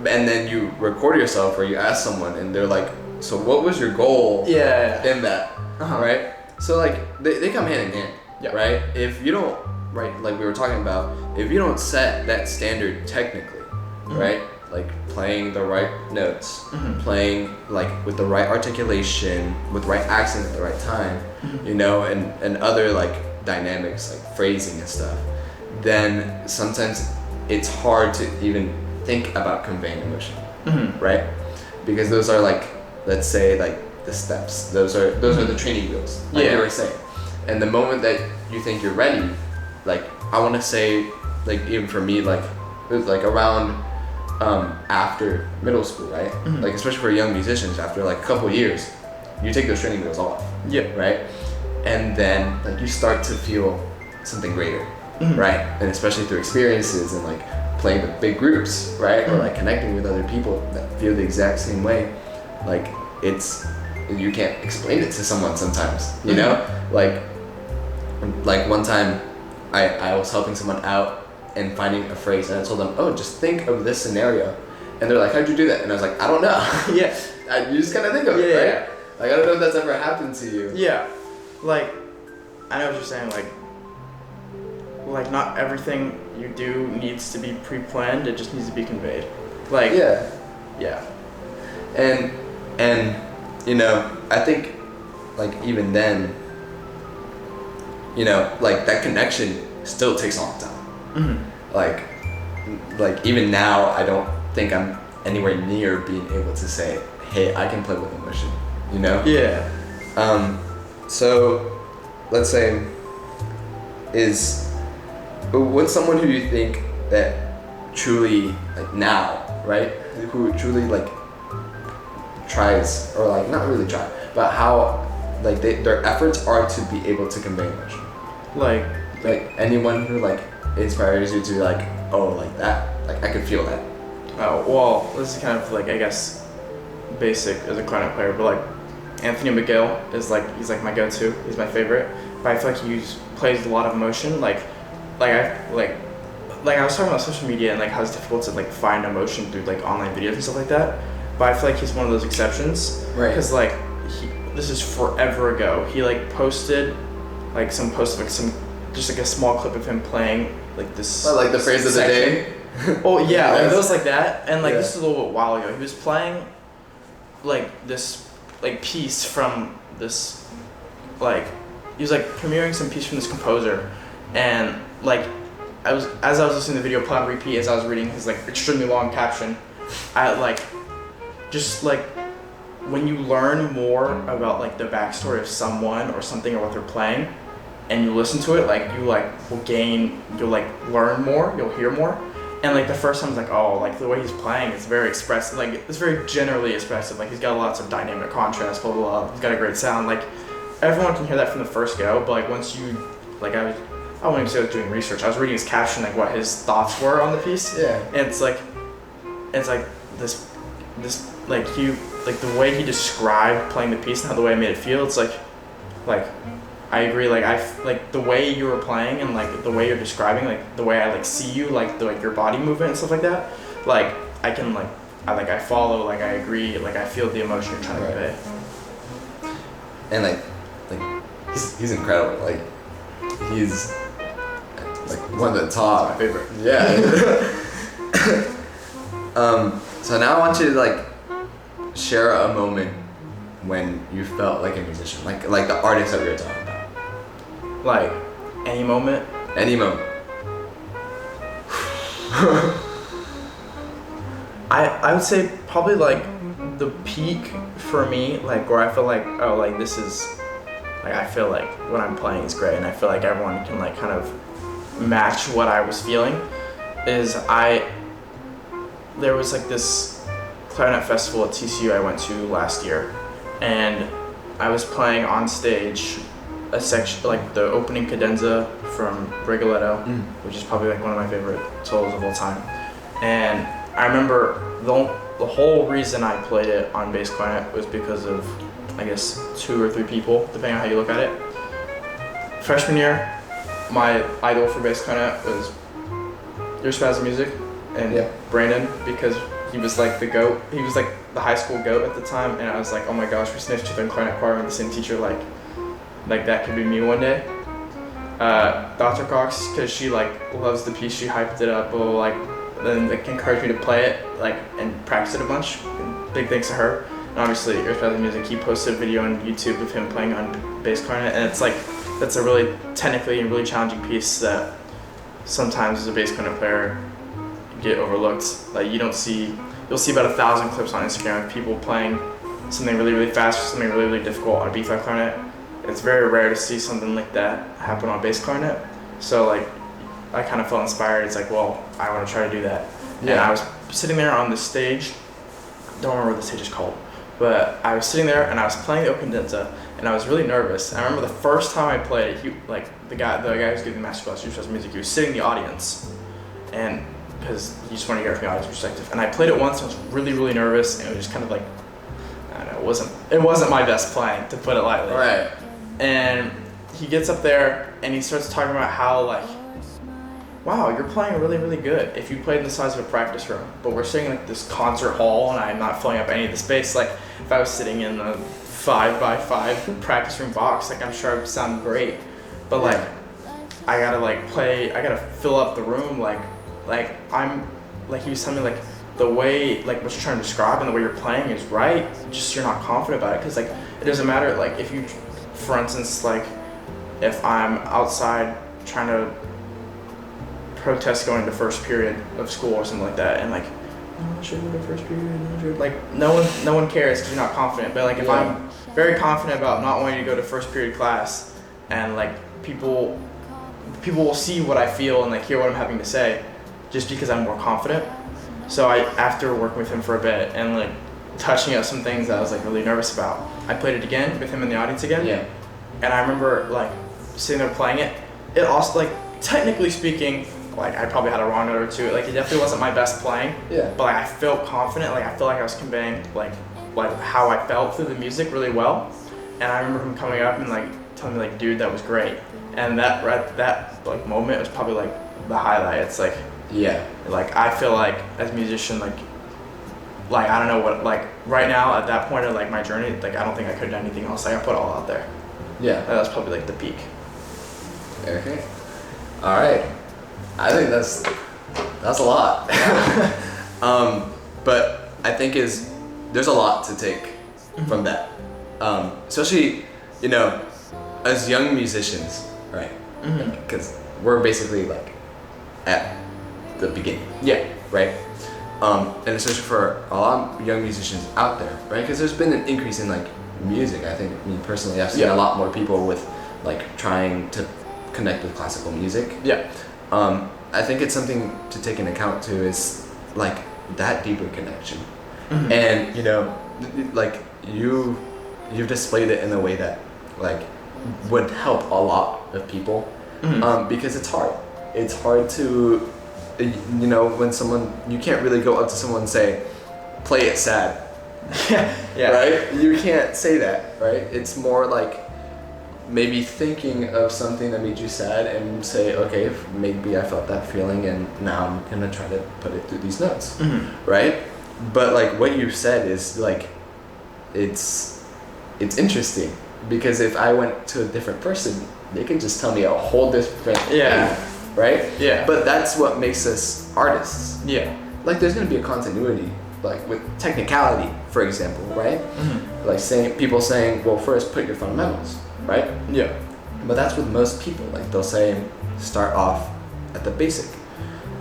and then you record yourself or you ask someone and they're like, so what was your goal Yeah. in that? Uh-huh. Right? So like they come hand in hand. Yeah. Right? If you don't, right, like we were talking about, if you don't set that standard technically, right? Like playing the right notes, playing like with the right articulation, with the right accent at the right time, you know, and other like dynamics like phrasing and stuff, then sometimes it's hard to even think about conveying emotion, right? Because those are like, let's say like the steps. Those are the training wheels, like you were saying. And the moment that you think you're ready, like I want to say, like even for me, like it was like around after middle school, right? Like especially for young musicians, after like a couple years, you take those training wheels off, right? And then like you start to feel something greater, right? And especially through experiences and like playing with big groups, right? Or like connecting with other people that feel the exact same way. Like it's, you can't explain it to someone sometimes, you know? Like one time I was helping someone out and finding a phrase, and I told them, oh, just think of this scenario. And they're like, how'd you do that? And I was like, I don't know. You just kind of think of it, right? Like I don't know if that's ever happened to you. Yeah. Like, I know what you're saying, like not everything you do needs to be pre-planned, it just needs to be conveyed. Like, yeah. And you know, I think like even then, you know, like that connection still takes a long time. Like even now, I don't think I'm anywhere near being able to say, hey, I can play with emotion, you know? Yeah. So let's say what's someone who you think that truly like now, right? Who truly like tries, or like not really try, but how like their efforts are to be able to convey emotion. Like anyone who like inspires you to like, oh, like that, like I could feel that. Oh, well, this is kind of like, I guess, basic as a clarinet player, but like Anthony McGill is like, he's like my go-to, he's my favorite, but I feel like he plays with a lot of emotion, like I was talking about social media and like how it's difficult to like find emotion through like online videos and stuff like that, but I feel like he's one of those exceptions, right? Because like this is forever ago, he like posted like some post of like some, just like a small clip of him playing like this, like the phrase of the day. Oh yeah, Yes. like those like that, and like this is a little bit while ago. He was playing like this like piece from this, like he was like premiering some piece from this composer, and like as I was listening to the video play on repeat as I was reading his like extremely long caption, I like just like when you learn more about like the backstory of someone or something or what they're playing, and you listen to it, like you like you'll like learn more, you'll hear more. And like the first time I was like, oh, like the way he's playing is very expressive, like it's very generally expressive, like he's got lots of dynamic contrast, blah, blah, blah, he's got a great sound, like everyone can hear that from the first go, but like once you, like I wouldn't even say I was doing research, I was reading his caption, like what his thoughts were on the piece, and it's like this like like the way he described playing the piece and how the way I made it feel, it's like I agree, like like the way you were playing and like the way you're describing, like the way I like see you, like the like your body movement and stuff like that, like I can I follow, like I agree, like I feel the emotion you're trying to convey. And like he's incredible, like he's like one of the top. That's my favorite. Yeah. So now I want you to like share a moment when you felt like a musician, like the artist that we were talking about. Like any moment. Any moment. I would say probably like the peak for me, like where I feel like, oh, like this is, like I feel like what I'm playing is great and I feel like everyone can like kind of match what I was feeling, is there was like this clarinet festival at TCU I went to last year, and I was playing on stage a section, like the opening cadenza from Rigoletto, which is probably like one of my favorite solos of all time. And I remember the whole reason I played it on bass clarinet was because of, I guess, 2 or 3 people, depending on how you look at it. Freshman year, my idol for bass clarinet was your Spaz Music and Brandon, because he was like the GOAT. He was like the high school GOAT at the time, and I was like, oh my gosh, we're sitting next to the clarinet choir with the same teacher, like that could be me one day. Dr. Cox, because she like loves the piece, she hyped it up, then like encouraged me to play it and practice it a bunch. And big thanks to her. And obviously, Your Spaz Music, he posted a video on YouTube of him playing on bass clarinet, and it's like that's a really technically and really challenging piece that sometimes as a bass clarinet player get overlooked. Like you'll see about 1,000 clips on Instagram of people playing something really, really fast or something really, really difficult on a B-flat clarinet. It's very rare to see something like that happen on bass clarinet. So like, I kind of felt inspired. It's like, well, I want to try to do that. Yeah. And I was sitting there on the stage. Don't remember what the stage is called, but I was sitting there and I was playing the Opendenza, and I was really nervous. And I remember the first time I played it, the guy who's giving the masterclass, Your Spaz Music, he was sitting in the audience, and because he just wanted to hear it from the audience perspective. And I played it once, and I was really, really nervous, and it was just kind of like, I don't know, it wasn't my best playing, to put it lightly. Right. And he gets up there and he starts talking about how like, wow, you're playing really, really good if you played in the size of a practice room. But we're sitting in like this concert hall, and I'm not filling up any of the space. Like if I was sitting in a 5x5 practice room box, like I'm sure I would sound great. But like, I gotta fill up the room. He was telling me like the way like what you're trying to describe and the way you're playing is right. Just you're not confident about it, because like it doesn't matter. Like if you, for instance, like if I'm outside trying to protest going to first period of school or something like that, and like, oh, should I go to first period? Like no one cares because you're not confident. But like if I'm very confident about not wanting to go to first period class, and like people will see what I feel and like hear what I'm having to say, just because I'm more confident. So after working with him for a bit and like touching up some things that I was like really nervous about, I played it again with him in the audience again. Yeah. And I remember like sitting there playing it. It also like technically speaking, like I probably had a wrong note or two. Like it definitely wasn't my best playing. Yeah. But like I felt confident. Like I felt like I was conveying like how I felt through the music really well. And I remember him coming up and like telling me like, dude, that was great. And that like moment was probably like the highlight. It's like, yeah, like I feel like as a musician, like I don't know what, like right now at that point of like my journey, like I don't think I could have done anything else. Like I put it all out there. Yeah. That was probably like the peak. Okay. All right. I think that's a lot. But I think there's a lot to take from that. Especially, as young musicians, right? Because we're basically like at the beginning. Yeah. Right? And especially for a lot of young musicians out there, right? Because there's been an increase in like music. I think me personally, I've seen a lot more people with like trying to connect with classical music. Yeah. I think it's something to take into account too, is like that deeper connection. And like you've displayed it in a way that like would help a lot of people. Because it's hard to when someone, you can't really go up to someone and say, play it sad. Yeah. Right? You can't say that, right? It's more like maybe thinking of something that made you sad and say, okay, maybe I felt that feeling and now I'm gonna try to put it through these notes, right? But like what you said is like, it's interesting, because if I went to a different person, they can just tell me a whole different thing, right? Yeah. But that's what makes us artists. Yeah. Like there's gonna be a continuity, like with technicality, for example, right? Like people saying, well, first put your fundamentals. Right? Yeah. But that's with most people. Like they'll say, start off at the basic.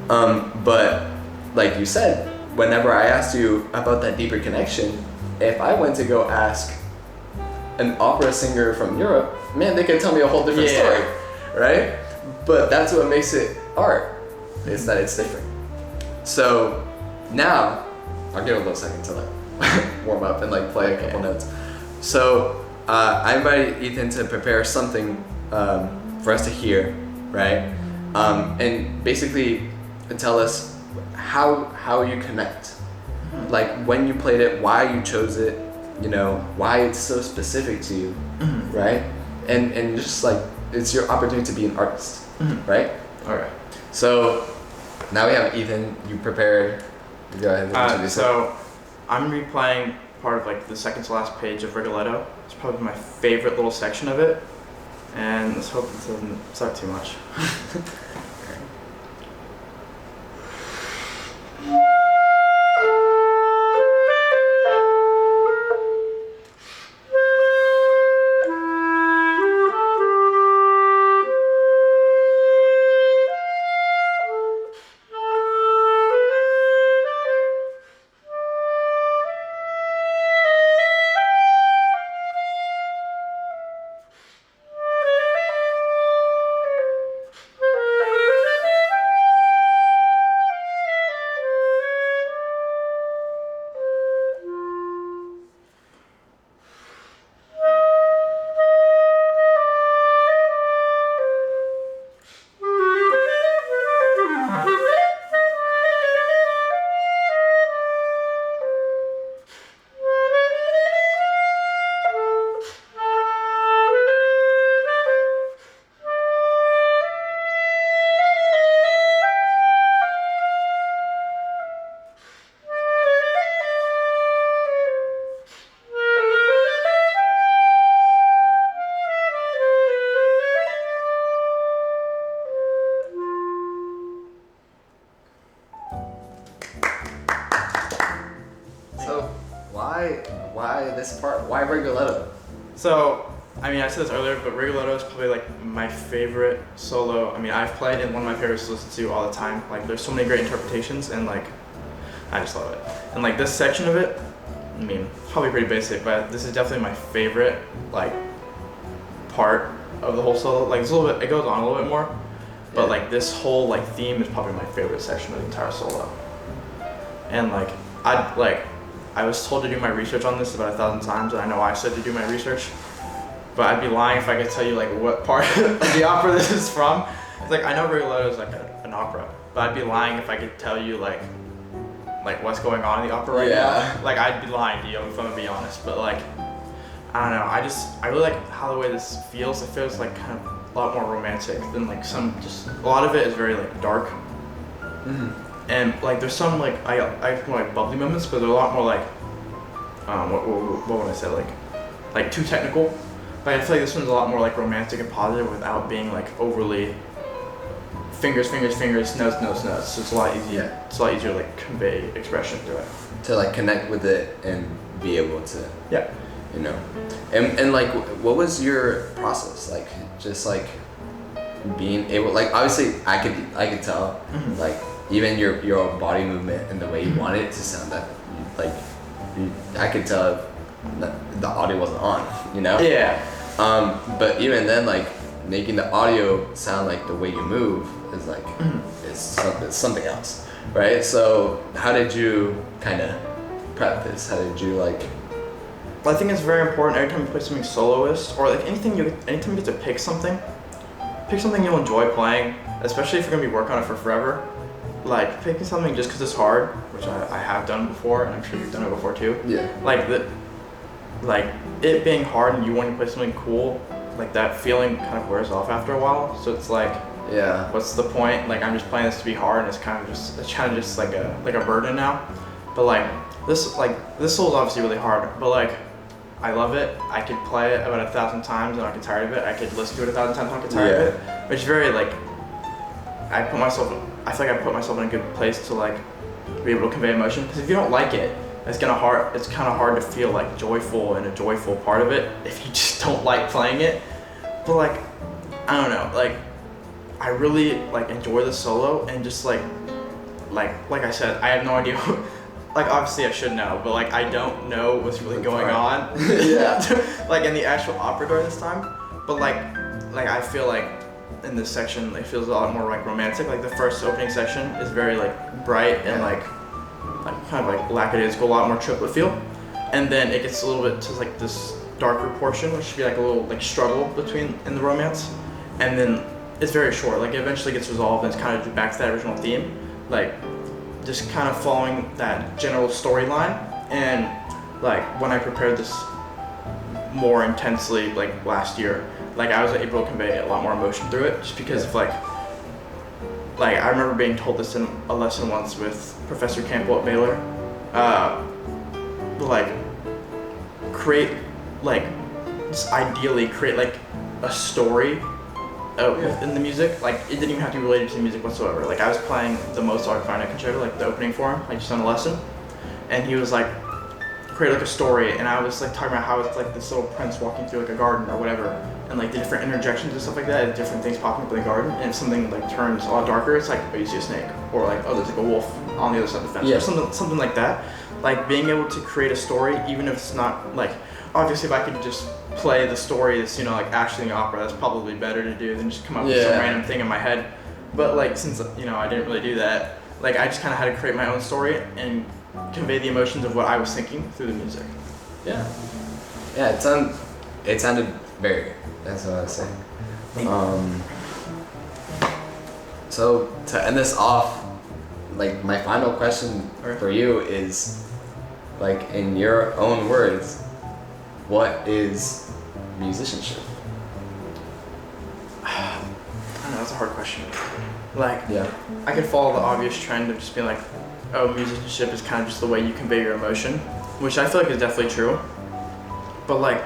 But like you said, whenever I asked you about that deeper connection, if I went to go ask an opera singer from Europe, man, they could tell me a whole different story, right? But that's what makes it art, is that it's different. So now, I'll give it a little second to like warm up and like play a couple notes. So I invited Ethan to prepare something for us to hear, right? And basically tell us how you connect, like when you played it, why you chose it, why it's so specific to you, right? And just like it's your opportunity to be an artist, right? Okay. So now we have Ethan. You prepared. Go ahead and introduce So I'm gonna be playing part of like the second to last page of Rigoletto. It's probably my favorite little section of it, and let's hope it doesn't suck too much. Why this part? Why Rigoletto? So, I mean, I said this earlier, but Rigoletto is probably like my favorite solo. I mean, I've played and one of my favorites to listen to all the time. Like, there's so many great interpretations, and like, I just love it. And like this section of it, I mean, probably pretty basic, but this is definitely my favorite like part of the whole solo. Like, it's a little bit, it goes on a little bit more, but like this whole like theme is probably my favorite section of the entire solo. And like, I was told to do my research on this about 1,000 times, and I know I said to do my research, but I'd be lying if I could tell you like what part of the opera this is from. It's like, I know Rigoletto is like an opera, but I'd be lying if I could tell you like what's going on in the opera right now. Like, I'd be lying to you if I'm gonna be honest. But like, I don't know, I really like how the way this feels. It feels like kind of a lot more romantic than like a lot of it is very like dark. And like there's some like I have more like bubbly moments, but they're a lot more like what would I say, like too technical. But I feel like this one's a lot more like romantic and positive without being like overly fingers, notes. So it's a lot easier. It's a lot easier to like convey expression through it. To like connect with it and be able to. Yeah. And like, what was your process like? Just like being able, like, obviously I could tell, like, even your body movement and the way you want it to sound, that I could tell the audio wasn't on, Yeah. But even then, like, making the audio sound like the way you move is like it's something else, right? So how did you kind of prep this? How did you like? Well, I think it's very important every time you play something soloist, or like anytime you get to pick something you'll enjoy playing, especially if you're gonna be working on it for forever. Like, picking something just because it's hard, which I have done before, and I'm sure you've done it before too. Yeah. Like it being hard and you want to play something cool, like that feeling kind of wears off after a while. So it's like, yeah, what's the point? Like, I'm just playing this to be hard, and it's kind of just like a burden now. But like this solo's obviously really hard, but like I love it. I could play it about 1,000 times and I get tired of it. I could listen to it 1,000 times and I get tired of it. Which is very like, I feel like I put myself in a good place to like be able to convey emotion. Because if you don't like it, it's kind of hard to feel like joyful and a joyful part of it if you just don't like playing it. But like, I don't know, like I really like enjoy the solo, and just like I said, I have no idea. Like, obviously I should know, but like I don't know what's really going on. Yeah. Like in the actual opera during this time. But like I feel like in this section it feels a lot more like romantic. Like the first opening section is very like bright and like kind of like lackadaisical, a lot more triplet feel. And then it gets a little bit to like this darker portion, which should be like a little like struggle in the romance. And then it's very short. Like, it eventually gets resolved and it's kind of back to that original theme. Like just kind of following that general storyline. And like when I prepared this more intensely, like last year, like I was able to convey a lot more emotion through it, just because of like I remember being told this in a lesson once with Professor Campbell at Baylor, like create like just ideally create like a story within the music. Like it didn't even have to be related to the music whatsoever. Like I was playing the Mozart-Clarinet concerto, like the opening for him, like just on a lesson, and he was like create like a story, and I was like talking about how it's like this little prince walking through like a garden or whatever, and like the different interjections and stuff like that, and different things popping up in the garden, and if something like turns a lot darker, it's like, oh, you see a snake, or like, oh, there's like a wolf on the other side of the fence, or something like that. Like being able to create a story, even if it's not like, obviously if I could just play the story as, you know, like actually in opera, that's probably better to do than just come up with some random thing in my head. But like, since, you know, I didn't really do that, like I just kind of had to create my own story and convey the emotions of what I was thinking through the music. Yeah, it sounded very good. That's what I was saying. So to end this off, like my final question for you is, like in your own words, what is musicianship? I don't know, that's a hard question. Like, I could follow the obvious trend of just being like, oh, musicianship is kind of just the way you convey your emotion, which I feel like is definitely true. But like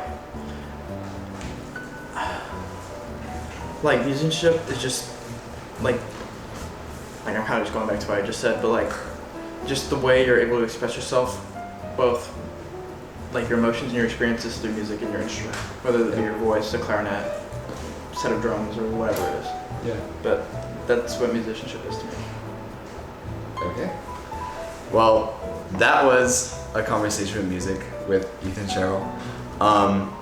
musicianship is just like I'm kind of just going back to what I just said, but like just the way you're able to express yourself, both like your emotions and your experiences through music and your instrument, whether it be your voice, a clarinet, set of drums, or whatever it is. Yeah. But that's what musicianship is to me. Okay. Well, that was a conversation with music with Ethan Sherrill. I'm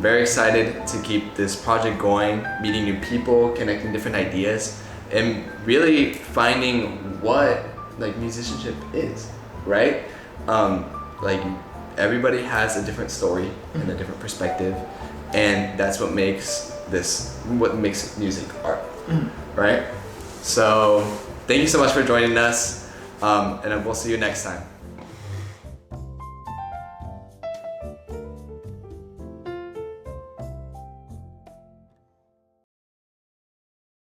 very excited to keep this project going, meeting new people, connecting different ideas, and really finding what like musicianship is, right? Like everybody has a different story and a different perspective, and that's what makes music art, right? So thank you so much for joining us, and we'll see you next time.